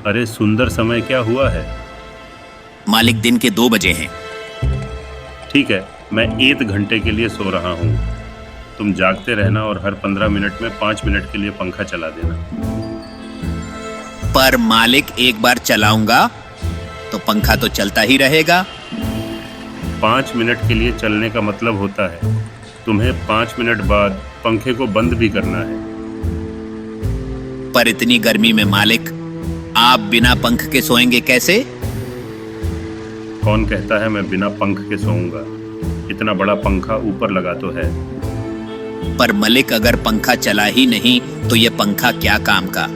अरे सुंदर, समय क्या हुआ है? मालिक, दिन के 2 बजे हैं। ठीक है, मैं 1 घंटे के लिए सो रहा हूँ। तुम जागते रहना और हर 15 मिनट में 5 मिनट के लिए पंखा चला देना। पर मालिक, एक बार चलाऊंगा तो पंखा तो चलता ही रहेगा। 5 मिनट के लिए चलने का मतलब होता है तुम्हें 5 मिनट बाद पंखे को बंद भी करना है। पर इतनी गर्मी में मालिक, आप बिना पंख के सोएंगे कैसे? कौन कहता है मैं बिना पंख के सोऊंगा? इतना बड़ा पंखा ऊपर लगा तो है। पर मलिक, अगर पंखा चला ही नहीं तो ये पंखा क्या काम का?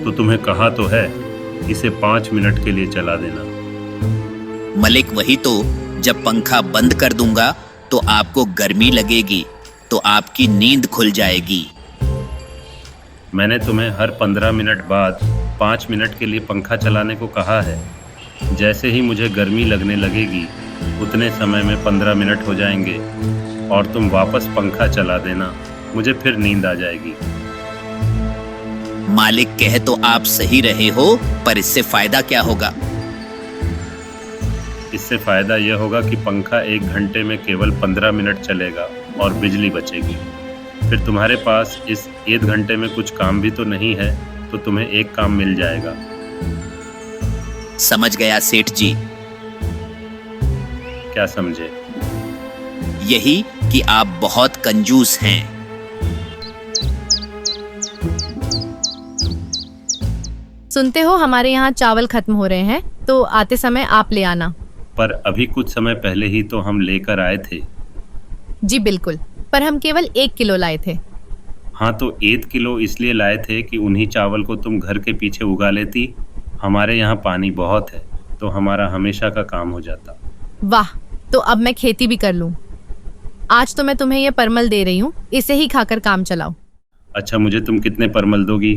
तो तुम्हें कहा तो है इसे 5 मिनट के लिए चला देना। मलिक, वही तो, जब पंखा बंद कर दूंगा तो आपको गर्मी लगेगी, तो आपकी नींद खुल जाएगी। मैंने तुम्हें हर 15 मिनट बाद 5 मिनट के लिए पंखा चलाने को कहा है। जैसे ही मुझे गर्मी लगने लगेगी उतने समय में 15 मिनट हो जाएंगे और तुम वापस पंखा चला देना, मुझे फिर नींद आ जाएगी। मालिक, कहे तो आप सही रहे हो, पर इससे फायदा क्या होगा? इससे फायदा यह होगा कि पंखा 1 घंटे में केवल 15 मिनट चलेगा और बिजली बचेगी। फिर तुम्हारे पास इस 1 घंटे में कुछ काम भी तो नहीं है, तो तुम्हें एक काम मिल जाएगा। समझ गया सेठ जी। क्या समझे? यही कि आप बहुत कंजूस हैं। सुनते हो, हमारे यहाँ चावल खत्म हो रहे हैं, तो आते समय आप ले आना। पर अभी कुछ समय पहले ही तो हम लेकर आए थे। जी बिल्कुल, पर हम केवल 1 किलो लाए थे। हाँ, तो 1 किलो इसलिए लाए थे कि उन्हीं चावल को तुम घर के पीछे उगा लेती। हमारे यहाँ पानी बहुत है, तो हमारा हमेशा का काम हो जाता। वाह, तो अब मैं खेती भी कर लूँ। आज तो मैं तुम्हें ये परमल दे रही हूँ, इसे ही खाकर काम चलाओ। अच्छा, मुझे तुम कितने परमल दोगी?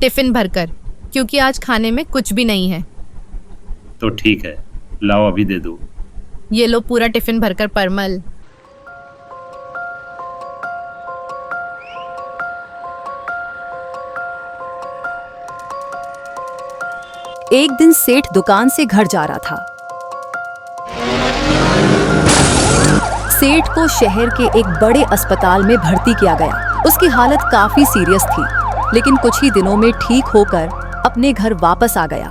टिफिन भरकर, क्योंकि आज खाने में कुछ भी नहीं है। तो ठीक है, लाओ अभी दे दो। ये लो पूरा टिफिन भरकर परमल। एक दिन सेठ दुकान से घर जा रहा था। सेठ को शहर के एक बड़े अस्पताल में भर्ती किया गया। उसकी हालत काफी सीरियस थी, लेकिन कुछ ही दिनों में ठीक होकर अपने घर वापस आ गया।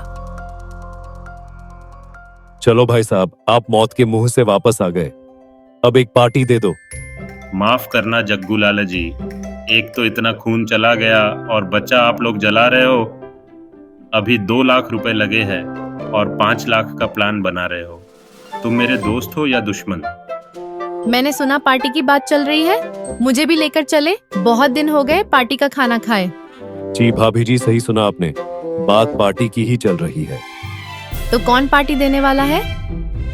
चलो भाई साहब, आप मौत के मुंह से वापस आ गए। अब एक पार्टी दे दो। माफ करना जग्गू लाला जी, एक तो इतना खून चला गया और बच्चा आप लोग जला रहे हो। अभी 2 लाख रुपए लगे हैं और 5 लाख का प्लान बना रहे हो। तुम मेरे दोस्त हो या दुश्मन? मैंने सुना पार्टी की बात चल रही है, मुझे भी लेकर चले। बहुत दिन हो गए पार्टी का खाना खाए। जी भाभी जी, सही सुना आपने, बात पार्टी की ही चल रही है। तो कौन पार्टी देने वाला है?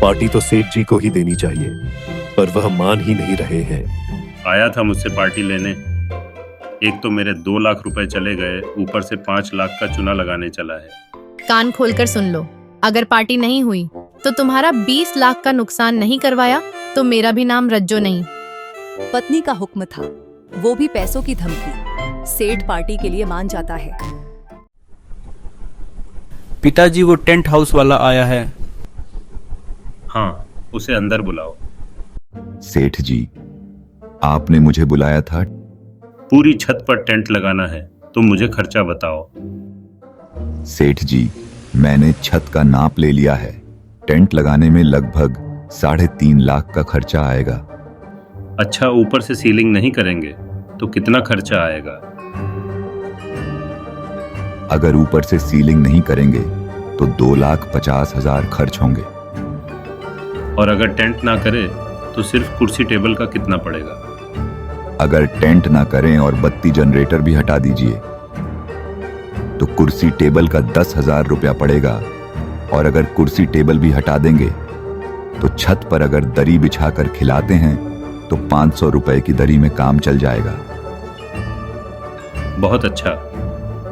पार्टी तो सेठ जी को ही देनी चाहिए, पर वह मान ही नहीं रहे हैं। आया था मुझसे पार्टी लेने। एक तो मेरे 2 लाख रुपए चले गए, ऊपर से 5 लाख का चुना लगाने चला है। कान खोलकर सुन लो, अगर पार्टी नहीं हुई तो तुम्हारा 20 लाख का नुकसान नहीं करवाया तो मेरा भी नाम रज्जो नहीं। पत्नी का हुक्म था, वो भी पैसों की धमकी। सेठ पार्टी के लिए मान जाता है। पिताजी, वो टेंट हाउस वाला आया है। हाँ, उसे अंदर बुलाओ। सेठ जी, आपने मुझे बुलाया था? पूरी छत पर टेंट लगाना है, तुम मुझे खर्चा बताओ। सेठ जी, मैंने छत का नाप ले लिया है। टेंट लगाने में लगभग 3.5 लाख का खर्चा आएगा। अच्छा, ऊपर से सीलिंग नहीं करेंगे तो कितना खर्चा आएगा? अगर ऊपर से सीलिंग नहीं करेंगे तो 2,50,000 खर्च होंगे। और अगर टेंट ना करे तो सिर्फ कुर्सी टेबल का कितना पड़ेगा? अगर टेंट ना करें और बत्ती जनरेटर भी हटा दीजिए तो कुर्सी टेबल का 10,000 रुपया पड़ेगा। और अगर कुर्सी टेबल भी हटा देंगे तो छत पर अगर दरी बिछाकर खिलाते हैं तो 500 रुपए की दरी में काम चल जाएगा। बहुत अच्छा,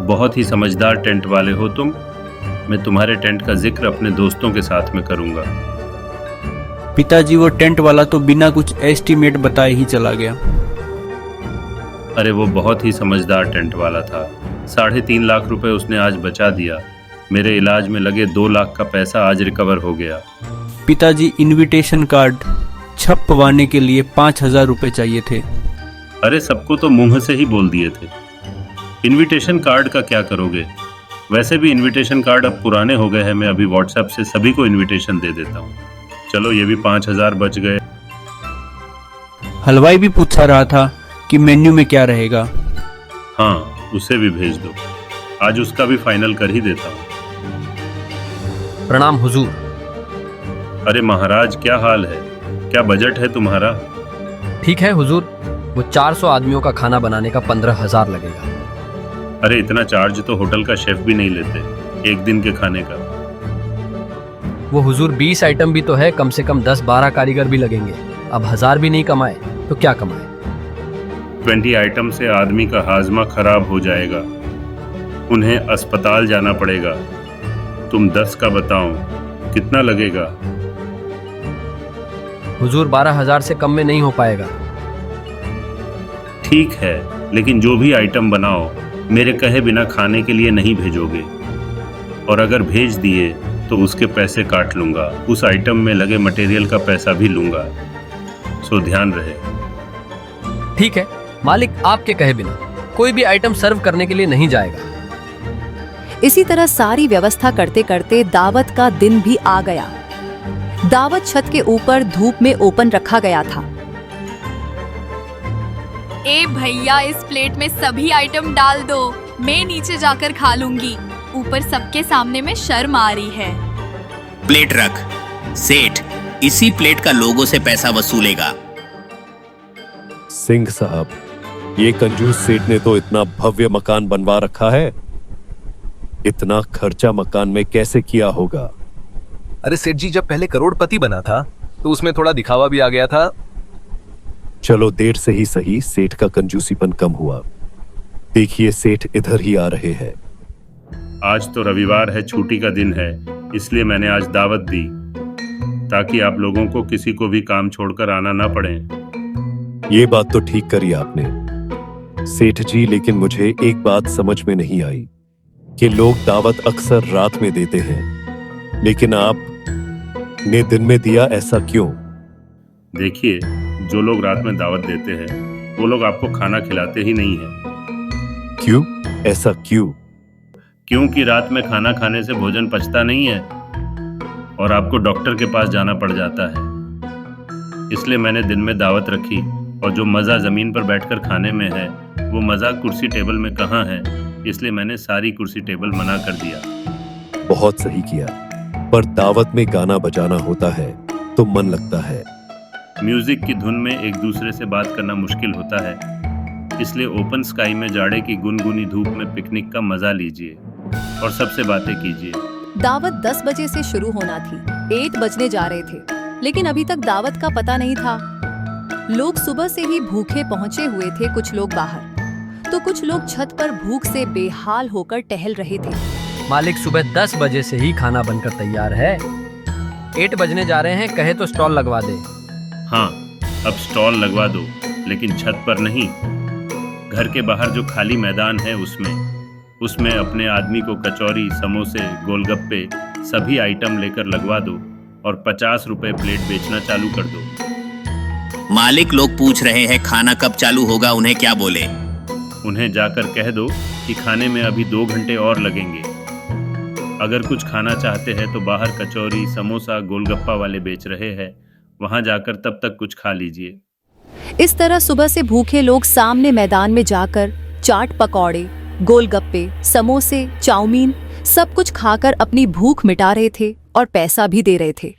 बहुत ही समझदार टेंट वाले हो तुम। मैं तुम्हारे टेंट का जिक्र अपने दोस्तों के साथ में करूंगा। पिताजी, वो टेंट वाला तो बिना कुछ एस्टीमेट बताए ही चला गया। अरे वो बहुत ही समझदार टेंट वाला था। 3.5 लाख रुपए उसने आज बचा दिया। मेरे इलाज में लगे 2 लाख का पैसा आज रिकवर हो गया। पिताजी, इनविटेशन कार्ड छपवाने के लिए 5,000 रुपए चाहिए थे। अरे सबको तो मुंह से ही बोल दिए थे। इनविटेशन कार्ड का क्या करोगे? वैसे भी इनविटेशन कार्ड अब पुराने हो गए हैं। मैं अभी व्हाट्सएप से सभी को इनविटेशन दे देता हूँ। चलो ये भी 5,000 बच गए। हलवाई भी पूछा रहा था कि मेन्यू में क्या रहेगा। हाँ, उसे भी भेज दो। आज उसका भी फाइनल कर ही देता हूँ। प्रणाम हुजूर। अरे महाराज, क्या हाल है? क्या बजट है तुम्हारा? ठीक है हुजूर, वो 400 आदमियों का खाना बनाने का 15,000 लगेगा। अरे इतना चार्ज तो होटल का शेफ भी नहीं लेते एक दिन के खाने का। वो हुजूर 20 आइटम भी तो है, कम से कम 10-12 कारीगर भी लगेंगे। अब 1,000 भी नहीं कमाए तो क्या कमाए? 20 आइटम से आदमी का हाजमा खराब हो जाएगा, उन्हें अस्पताल जाना पड़ेगा। तुम 10 का बताओ, कितना लगेगा? हुजूर 12,000 से कम में नहीं हो पाएगा। ठीक है, लेकिन जो भी आइटम बनाओ मेरे कहे बिना खाने के लिए नहीं भेजोगे, और अगर भेज दिए तो उसके पैसे काट लूंगा। उस आइटम में लगे मटेरियल का पैसा भी लूंगा, सो ध्यान रहे। ठीक है मालिक, आपके कहे बिना कोई भी आइटम सर्व करने के लिए नहीं जाएगा। इसी तरह सारी व्यवस्था करते करते दावत का दिन भी आ गया। दावत छत के ऊपर धूप में ओपन रखा गया था। ए भैया, इस प्लेट में सभी आइटम डाल दो, मैं नीचे जाकर खा लूंगी। ऊपर सबके सामने में शर्म आ रही है। प्लेट रख। सेठ इसी प्लेट का लोगों से पैसा वसूलेगा। सिंह साहब, ये कंजूस सेठ ने तो इतना भव्य मकान बनवा रखा है। इतना खर्चा मकान में कैसे किया होगा? अरे सेठ जी, जब पहले करोड़पति बना था तो उसमें थोड़ा दिखावा भी आ गया था। चलो देर से ही सही, सेठ का कंजूसीपन कम हुआ। देखिए सेठ इधर ही आ रहे हैं। आज तो रविवार है, छुट्टी का दिन है, इसलिए मैंने आज दावत दी ताकि आप लोगों को किसी को भी काम छोड़कर आना ना पड़े। ये बात तो ठीक करी आपने सेठ जी, लेकिन मुझे एक बात समझ में नहीं आई कि लोग दावत अक्सर रात में देते हैं, लेकिन आपने दिन में दिया, ऐसा क्यों? देखिए, जो लोग रात में दावत देते हैं वो लोग आपको खाना खिलाते ही नहीं हैं। क्यों? ऐसा क्यों? क्योंकि रात में खाना खाने से भोजन पचता नहीं है और आपको डॉक्टर के पास जाना पड़ जाता है। इसलिए मैंने दिन में दावत रखी, और जो मज़ा ज़मीन पर बैठकर खाने में है वो मज़ा कुर्सी टेबल में कहाँ है, इसलिए मैंने सारी कुर्सी टेबल मना कर दिया। बहुत सही किया, पर दावत में गाना बजाना होता है तो मन लगता है। म्यूजिक की धुन में एक दूसरे से बात करना मुश्किल होता है, इसलिए ओपन स्काई में जाड़े की गुनगुनी धूप में पिकनिक का मजा लीजिए और सबसे बातें कीजिए। दावत 10 बजे से शुरू होना थी। 1 बजने जा रहे थे, लेकिन अभी तक दावत का पता नहीं था। लोग सुबह से ही भूखे पहुंचे हुए थे। कुछ लोग बाहर तो कुछ लोग छत पर भूख से बेहाल होकर टहल रहे थे। मालिक, सुबह 10 बजे से ही खाना बनकर तैयार है। 8 बजने जा रहे हैं, कहे तो स्टॉल लगवा दे। हाँ, अब स्टॉल लगवा दो, लेकिन छत पर नहीं। घर के बाहर जो खाली मैदान है उसमें अपने आदमी को कचौरी, समोसे, गोलगप्पे सभी आइटम लेकर लगवा दो और 50 रुपए प्लेट बेचना चालू कर दो। मालिक, लोग पूछ रहे हैं खाना कब चालू होगा, उन्हें क्या बोले? उन्हें जाकर कह दो कि खाने में अभी 2 घंटे और लगेंगे। अगर कुछ खाना चाहते हैं तो बाहर कचौरी, समोसा, गोलगप्पा वाले बेच रहे हैं, वहां जाकर तब तक कुछ खा लीजिए। इस तरह सुबह से भूखे लोग सामने मैदान में जाकर चाट, पकौड़े, गोलगप्पे, समोसे, चाउमीन सब कुछ खाकर अपनी भूख मिटा रहे थे और पैसा भी दे रहे थे।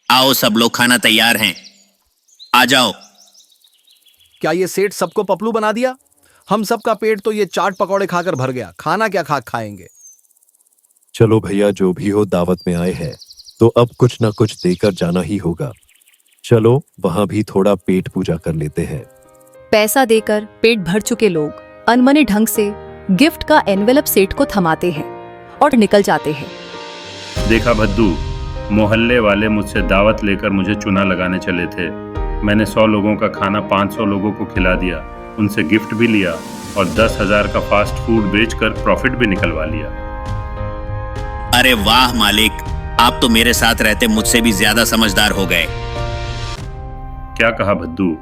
आओ सब लोग, खाना तैयार हैं, आ जाओ। क्या ये सेठ सबको पपलू बना दिया? हम सबका पेट तो ये चाट पकौड़े खाकर भर गया, खाना क्या खाएंगे? चलो भैया, जो भी हो दावत में आए हैं तो अब कुछ ना कुछ देकर जाना ही होगा। चलो वहां भी थोड़ा पेट पूजा कर लेते हैं। पैसा देकर पेट भर चुके लोग अनमने ढंग से गिफ्ट का एनवेलप सेठ को थमाते हैं और निकल जाते हैं। देखा भद्दू, मोहल्ले वाले मुझसे दावत लेकर मुझे चूना लगाने चले थे। मैंने 100 लोगों का खाना 500 लोगों को खिला दिया, उनसे गिफ्ट भी लिया और 10,000 का फास्ट फूड बेचकर प्रॉफिट भी निकलवा लिया। अरे वाह मालिक, आप तो मेरे साथ रहते मुझसे भी ज्यादा समझदार हो गए। क्या कहा भद्दू?